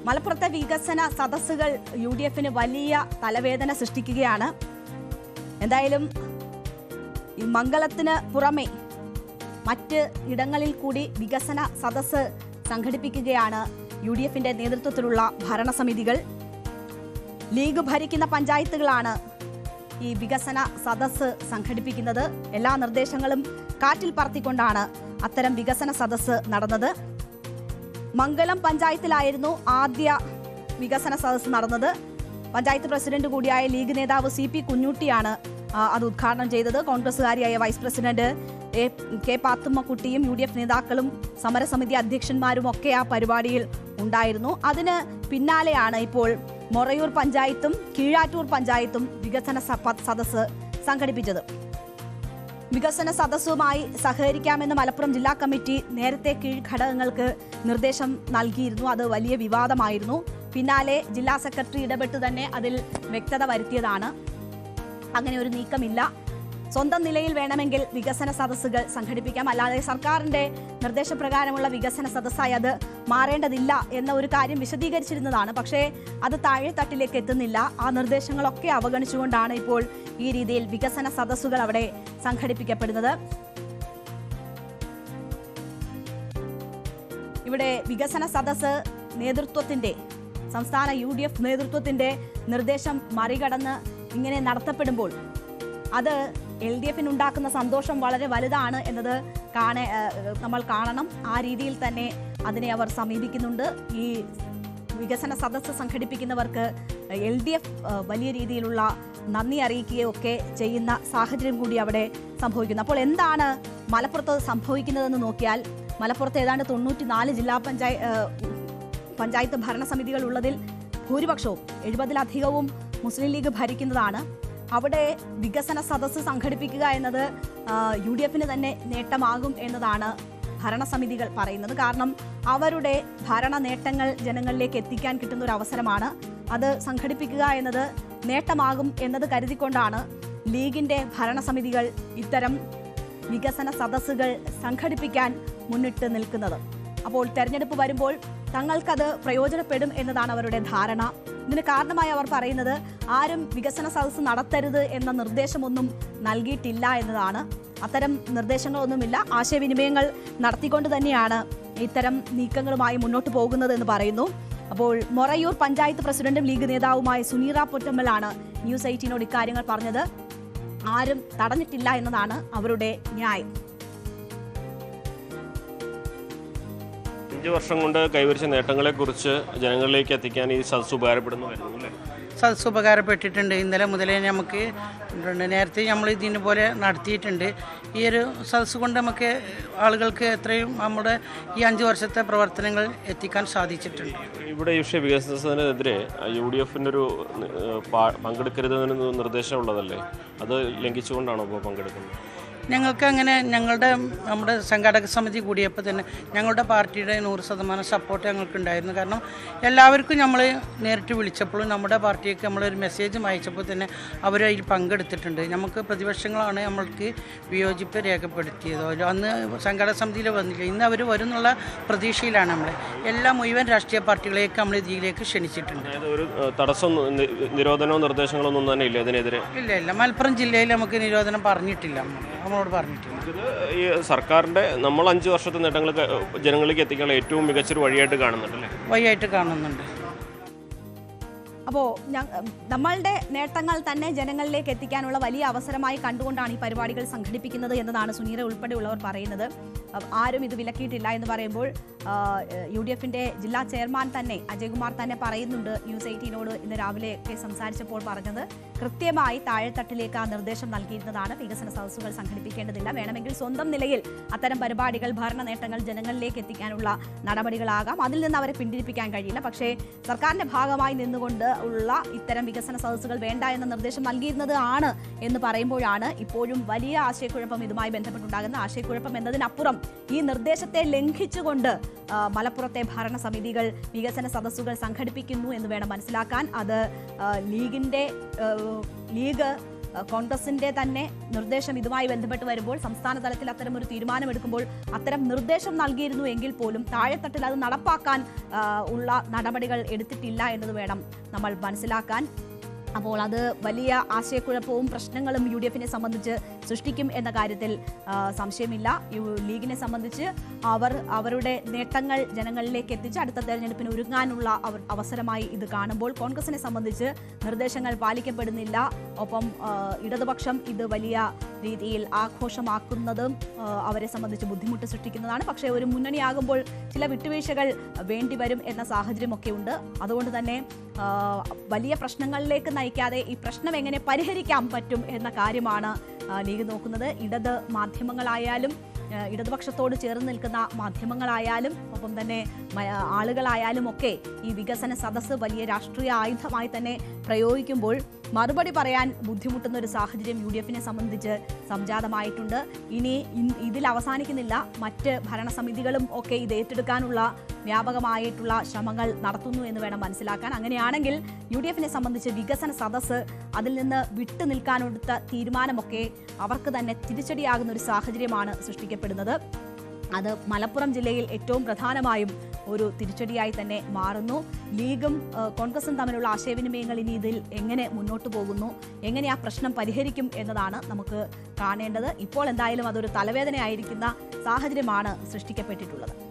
മലപ്പുറത്തെ വികസന സദസ്സുകൾ UDFന് വലിയ തലവേദന സൃഷ്ടിക്കുകയാണ്. എന്തായാലും ഈ മംഗലത്തിന് പുറമെ മറ്റ് ഇടങ്ങളിൽ കൂടി വികസന സദസ്സ് സംഘടിപ്പിക്കുകയാണ് UDFന്റെ നേതൃത്വത്തിലുള്ള ഭരണസമിതികൾ. ലീഗ് ഭരിക്കുന്ന പഞ്ചായത്തുകളാണ് ഈ വികസന സദസ്സ് സംഘടിപ്പിക്കുന്നത്. എല്ലാ നിർദ്ദേശങ്ങളും കാറ്റിൽ പറത്തിക്കൊണ്ടാണ് അത്തരം വികസന സദസ്സ് നടന്നത്. മംഗലം പഞ്ചായത്തിലായിരുന്നു ആദ്യ വികസന സദസ്സ് നടന്നത്. പഞ്ചായത്ത് പ്രസിഡന്റ് കൂടിയായ ലീഗ് നേതാവ് CP കുഞ്ഞുട്ടിയാണ് അത് ഉദ്ഘാടനം ചെയ്തത്. കോൺഗ്രസുകാരിയായ വൈസ് പ്രസിഡന്റ് കെ പാത്തുമ്മക്കുട്ടിയും UDF നേതാക്കളും സമരസമിതി അധ്യക്ഷന്മാരും ഒക്കെ ആ പരിപാടിയിൽ ഉണ്ടായിരുന്നു. അതിന് പിന്നാലെയാണ് ഇപ്പോൾ മൊറയൂർ പഞ്ചായത്തും കീഴാറ്റൂർ പഞ്ചായത്തും വികസന സദസ്സ് സംഘടിപ്പിച്ചത്. വികസന സദസ്സുമായി സഹകരിക്കാമെന്ന് മലപ്പുറം ജില്ലാ കമ്മിറ്റി നേരത്തെ കീഴ്ഘടകങ്ങൾക്ക് നിർദ്ദേശം നൽകിയിരുന്നു. അത് വലിയ വിവാദമായിരുന്നു. പിന്നാലെ ജില്ലാ സെക്രട്ടറി ഇടപെട്ട് തന്നെ അതിൽ വ്യക്തത വരുത്തിയതാണ്. അങ്ങനെ ഒരു നീക്കമില്ല. സ്വന്തം നിലയിൽ വേണമെങ്കിൽ വികസന സദസ്സുകൾ സംഘടിപ്പിക്കാം, അല്ലാതെ സർക്കാരിന്റെ നിർദ്ദേശപ്രകാരമുള്ള വികസന സദസ്സായി അത് മാറേണ്ടതില്ല എന്ന ഒരു കാര്യം വിശദീകരിച്ചിരുന്നതാണ്. പക്ഷേ അത് താഴെത്തട്ടിലേക്ക് എത്തുന്നില്ല. ആ നിർദ്ദേശങ്ങളൊക്കെ അവഗണിച്ചുകൊണ്ടാണ് ഇപ്പോൾ ഈ രീതിയിൽ വികസന സദസ്സുകൾ അവിടെ സംഘടിപ്പിക്കപ്പെടുന്നത്. ഇവിടെ വികസന സദസ്സ് നേതൃത്വത്തിന്റെ സംസ്ഥാന UDF നേതൃത്വത്തിന്റെ നിർദ്ദേശം മറികടന്ന് ഇങ്ങനെ നടത്തപ്പെടുമ്പോൾ അത് LDFന് ഉണ്ടാക്കുന്ന സന്തോഷം വളരെ വലുതാണ് എന്നത് നമ്മൾ കാണണം. ആ രീതിയിൽ തന്നെ അതിനെ അവർ സമീപിക്കുന്നുണ്ട്. ഈ വികസന സദസ്സ് സംഘടിപ്പിക്കുന്നവർക്ക് LDF വലിയ രീതിയിലുള്ള നന്ദി അറിയിക്കുകയൊക്കെ ചെയ്യുന്ന സാഹചര്യം കൂടി അവിടെ സംഭവിക്കുന്നു. അപ്പോൾ എന്താണ് മലപ്പുറത്ത് സംഭവിക്കുന്നതെന്ന് നോക്കിയാൽ, മലപ്പുറത്ത് ഏതാണ്ട് 94 ജില്ലാ പഞ്ചായത്ത് ഭരണസമിതികൾ ഉള്ളതിൽ ഭൂരിപക്ഷവും 70-ലധികവും മുസ്ലിം ലീഗ് ഭരിക്കുന്നതാണ്. അവിടെ വികസന സദസ്സ് സംഘടിപ്പിക്കുക എന്നത് UDFന് തന്നെ നേട്ടമാകും എന്നതാണ് ഭരണസമിതികൾ പറയുന്നത്. കാരണം അവരുടെ ഭരണ നേട്ടങ്ങൾ ജനങ്ങളിലേക്ക് എത്തിക്കാൻ കിട്ടുന്ന ഒരു അവസരമാണ്. അത് സംഘടിപ്പിക്കുക എന്നത് നേട്ടമാകും എന്നത് കരുതിക്കൊണ്ടാണ് ലീഗിന്റെ ഭരണസമിതികൾ ഇത്തരം വികസന സദസ്സുകൾ സംഘടിപ്പിക്കാൻ മുന്നിട്ട് നിൽക്കുന്നത്. അപ്പോൾ തെരഞ്ഞെടുപ്പ് വരുമ്പോൾ തങ്ങൾക്കത് പ്രയോജനപ്പെടും എന്നതാണ് അവരുടെ ധാരണ. ഇതിന് കാരണമായി അവർ പറയുന്നത് ആരും വികസന സദസ്സ് നടത്തരുത് എന്ന നിർദ്ദേശമൊന്നും നൽകിയിട്ടില്ല എന്നതാണ്. അത്തരം നിർദ്ദേശങ്ങളൊന്നുമില്ല. ആശയവിനിമയങ്ങൾ നടത്തിക്കൊണ്ട് തന്നെയാണ് ഇത്തരം നീക്കങ്ങളുമായി മുന്നോട്ട് പോകുന്നത് എന്ന് പറയുന്നു. അപ്പോൾ മൊറയൂർ പഞ്ചായത്ത് പ്രസിഡന്റും ലീഗ് നേതാവുമായ സുനീറ പൊറ്റമ്മലാണ് ന്യൂസ് 18നോട് ഇക്കാര്യങ്ങൾ പറഞ്ഞത്. ആരും തടഞ്ഞിട്ടില്ല എന്നതാണ് അവരുടെ ന്യായം. 5 വർഷം കൊണ്ട് കൈവരിച്ച നേട്ടങ്ങളെക്കുറിച്ച് ജനങ്ങളിലേക്ക് എത്തിക്കാൻ ഈ സദസ്സ് ഉപകാരപ്പെടുന്നു. സദസ്സ് ഉപകാരപ്പെട്ടിട്ടുണ്ട്. ഇന്നലെ മുതലേ നമുക്ക് നേരത്തെ നമ്മൾ ഇതിന് പോലെ നടത്തിയിട്ടുണ്ട്. ഈ ഒരു സദസ്സ് കൊണ്ട് നമുക്ക് ആളുകൾക്ക് എത്രയും നമ്മുടെ ഈ 5 വർഷത്തെ പ്രവർത്തനങ്ങൾ എത്തിക്കാൻ സാധിച്ചിട്ടുണ്ട്. ഇവിടെ ഈ വിഷയ വികസനത്തിനെതിരെ UDFൻ്റെ ഒരു പങ്കെടുക്കരുതെന്ന് നിർദ്ദേശമുള്ളതല്ലേ, അത് ലംഘിച്ചുകൊണ്ടാണോ ഇപ്പോൾ പങ്കെടുക്കുന്നത്? ഞങ്ങൾക്ക് അങ്ങനെ നമ്മുടെ സംഘാടക സമിതി കൂടിയപ്പോൾ തന്നെ ഞങ്ങളുടെ പാർട്ടിയുടെ 100% സപ്പോർട്ട് ഞങ്ങൾക്കുണ്ടായിരുന്നു. കാരണം എല്ലാവർക്കും നമ്മൾ നേരിട്ട് വിളിച്ചപ്പോഴും നമ്മുടെ പാർട്ടിക്ക് നമ്മളൊരു മെസ്സേജും അയച്ചപ്പോൾ തന്നെ അവരതിൽ പങ്കെടുത്തിട്ടുണ്ട്. നമുക്ക് പ്രതിപക്ഷങ്ങളാണ് നമ്മൾക്ക് വിയോജിപ്പ് രേഖപ്പെടുത്തിയത്. അന്ന് സംഘാടക സമിതിയിൽ വന്നില്ല. ഇന്ന് അവർ വരുന്നുള്ള പ്രതീക്ഷയിലാണ് നമ്മൾ. എല്ലാ മുഴുവൻ രാഷ്ട്രീയ പാർട്ടികളെയൊക്കെ നമ്മൾ ഇതിലേക്ക് ക്ഷണിച്ചിട്ടുണ്ട്. ഒരു തടസ്സം നിരോധനമോ നിർദ്ദേശങ്ങളൊന്നും തന്നെ ഇല്ല ഇതിനെതിരെ? ഇല്ല. മലപ്പുറം ജില്ലയിൽ നമുക്ക് നിരോധനം പറഞ്ഞിട്ടില്ല. ഇത് ഈ സർക്കാരിൻ്റെ നമ്മൾ 5 വർഷത്തെ നേട്ടങ്ങൾ ജനങ്ങളിലേക്ക് എത്തിക്കാനുള്ള ഏറ്റവും മികച്ചൊരു വഴിയായിട്ട് കാണുന്നുണ്ട്. അപ്പോൾ നമ്മളുടെ നേട്ടങ്ങൾ തന്നെ ജനങ്ങളിലേക്ക് എത്തിക്കാനുള്ള വലിയ അവസരമായി കണ്ടുകൊണ്ടാണ് ഈ പരിപാടികൾ സംഘടിപ്പിക്കുന്നത് എന്നതാണ് സുനീറ ഉൾപ്പെടെയുള്ളവർ പറയുന്നത്. ആരും ഇത് വിലക്കിയിട്ടില്ല എന്ന് പറയുമ്പോൾ UDFന്റെ ജില്ലാ ചെയർമാൻ തന്നെ അജയ്കുമാർ തന്നെ പറയുന്നുണ്ട്. ന്യൂസ് 18നോട് ഇന്ന് രാവിലെയൊക്കെ സംസാരിച്ചപ്പോൾ പറഞ്ഞത് കൃത്യമായി താഴെത്തട്ടിലേക്ക് ആ നിർദ്ദേശം നൽകിയിരുന്നതാണ്. വികസന സദസ്സുകൾ സംഘടിപ്പിക്കേണ്ടതില്ല, വേണമെങ്കിൽ സ്വന്തം നിലയിൽ അത്തരം പരിപാടികൾ ഭരണ നേട്ടങ്ങൾ ജനങ്ങളിലേക്ക് എത്തിക്കാനുള്ള നടപടികളാകാം, അതിൽ നിന്ന് അവരെ പിന്തിരിപ്പിക്കാൻ കഴിയില്ല. പക്ഷേ സർക്കാരിന്റെ ഭാഗമായി നിന്നുകൊണ്ട് ഉള്ള ഇത്തരം വികസന സദസ്സുകൾ വേണ്ട എന്ന നിർദ്ദേശം നൽകിയിരുന്നത് ആണ് എന്ന് പറയുമ്പോഴാണ് ഇപ്പോഴും വലിയ ആശയക്കുഴപ്പം ഇതുമായി ബന്ധപ്പെട്ടുണ്ടാകുന്ന ആശയക്കുഴപ്പം എന്നതിനപ്പുറം ഈ നിർദ്ദേശത്തെ ലംഘിച്ചുകൊണ്ട് മലപ്പുറത്തെ ഭരണസമിതികൾ വികസന സദസ്സുകൾ സംഘടിപ്പിക്കുന്നു എന്ന് വേണം മനസ്സിലാക്കാൻ. അത് ലീഗ് കോൺഗ്രസിന്റെ തന്നെ നിർദ്ദേശം ഇതുമായി ബന്ധപ്പെട്ട് വരുമ്പോൾ സംസ്ഥാന തലത്തിൽ അത്തരം ഒരു തീരുമാനമെടുക്കുമ്പോൾ അത്തരം നിർദ്ദേശം നൽകിയിരുന്നു എങ്കിൽ പോലും താഴെത്തട്ടിൽ അത് നടപ്പാക്കാൻ ഉള്ള നടപടികൾ എടുത്തിട്ടില്ല എന്നത് വേണം നമ്മൾ മനസ്സിലാക്കാൻ. അപ്പോൾ അത് വലിയ ആശയക്കുഴപ്പവും പ്രശ്നങ്ങളും UDF-നെ സംബന്ധിച്ച് സൃഷ്ടിക്കും എന്ന കാര്യത്തിൽ സംശയമില്ല. ലീഗിനെ സംബന്ധിച്ച് അവരുടെ നേട്ടങ്ങൾ ജനങ്ങളിലേക്ക് എത്തിച്ച് അടുത്ത തെരഞ്ഞെടുപ്പിന് ഒരുങ്ങാനുള്ള അവസരമായി ഇത് കാണുമ്പോൾ കോൺഗ്രസിനെ സംബന്ധിച്ച് നിർദ്ദേശങ്ങൾ പാലിക്കപ്പെടുന്നില്ല. ഒപ്പം ഇടതുപക്ഷം ഇത് വലിയ രീതിയിൽ ആഘോഷമാക്കുന്നതും അവരെ സംബന്ധിച്ച് ബുദ്ധിമുട്ട് സൃഷ്ടിക്കുന്നതാണ്. പക്ഷേ ഒരു മുന്നണിയാകുമ്പോൾ ചില വിട്ടുവീഴ്ചകൾ വേണ്ടിവരും എന്ന സാഹചര്യമൊക്കെ ഉണ്ട്. അതുകൊണ്ട് തന്നെ വലിയ പ്രശ്നങ്ങളിലേക്ക് നയിക്കാതെ ഈ പ്രശ്നം എങ്ങനെ പരിഹരിക്കാൻ പറ്റും എന്ന കാര്യമാണ് ലീഗ് നോക്കുന്നത്. ഇടത് മാധ്യമങ്ങളായാലും ഇടതുപക്ഷത്തോട് ചേർന്ന് നിൽക്കുന്ന മാധ്യമങ്ങളായാലും ഒപ്പം തന്നെ ആളുകളായാലും ഒക്കെ ഈ വികസന സദസ്സ് വലിയ രാഷ്ട്രീയ ആയുധമായി തന്നെ പ്രയോഗിക്കുമ്പോൾ മറുപടി പറയാൻ ബുദ്ധിമുട്ടുന്ന ഒരു സാഹചര്യം UDF-നെ സംബന്ധിച്ച് സംജാതമായിട്ടുണ്ട്. ഇനി ഇതിൽ അവസാനിക്കുന്നില്ല. മറ്റ് ഭരണസമിതികളും ഒക്കെ ഇത് ഏറ്റെടുക്കാനുള്ള വ്യാപകമായിട്ടുള്ള ശ്രമങ്ങൾ നടത്തുന്നു എന്ന് വേണം മനസ്സിലാക്കാൻ. അങ്ങനെയാണെങ്കിൽ UDF-നെ സംബന്ധിച്ച് വികസന സദസ്സ് അതിൽ നിന്ന് വിട്ടു നിൽക്കാനെടുത്ത തീരുമാനമൊക്കെ അവർക്ക് തന്നെ തിരിച്ചടിയാകുന്ന ഒരു സാഹചര്യമാണ് സൃഷ്ടിക്കപ്പെടുന്നത്. അത് മലപ്പുറം ജില്ലയിൽ ഏറ്റവും പ്രധാനമായും ഒരു തിരിച്ചടിയായി തന്നെ മാറുന്നു. ലീഗും കോൺഗ്രസും തമ്മിലുള്ള ആശയവിനിമയങ്ങൾ ഇനി ഇതിൽ എങ്ങനെ മുന്നോട്ട് പോകുന്നു, എങ്ങനെ ആ പ്രശ്നം പരിഹരിക്കും എന്നതാണ് നമുക്ക് കാണേണ്ടത്. ഇപ്പോൾ എന്തായാലും അതൊരു തലവേദനയായിരിക്കുന്ന സാഹചര്യമാണ് സൃഷ്ടിക്കപ്പെട്ടിട്ടുള്ളത്.